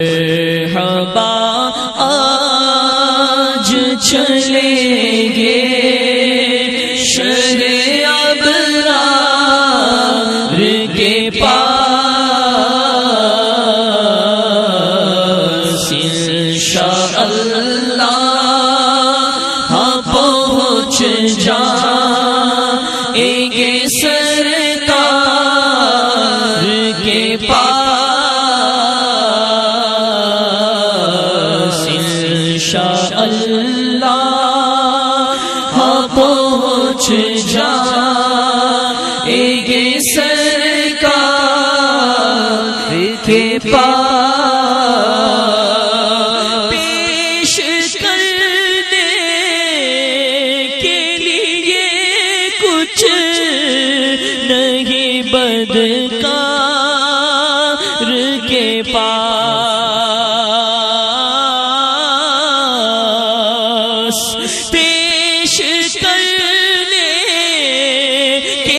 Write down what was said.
مرحبا آج چلیں گے شہر ابرار کے پاس انشاءاللہ ہاں پہنچ جائیں گے سرکار کے پاس انشاءاللہ ہاں پہنچ جائیں گے سرکار کے پاس پیش کرنے کے لیے کچھ نہیں بدکار کے پاس پیش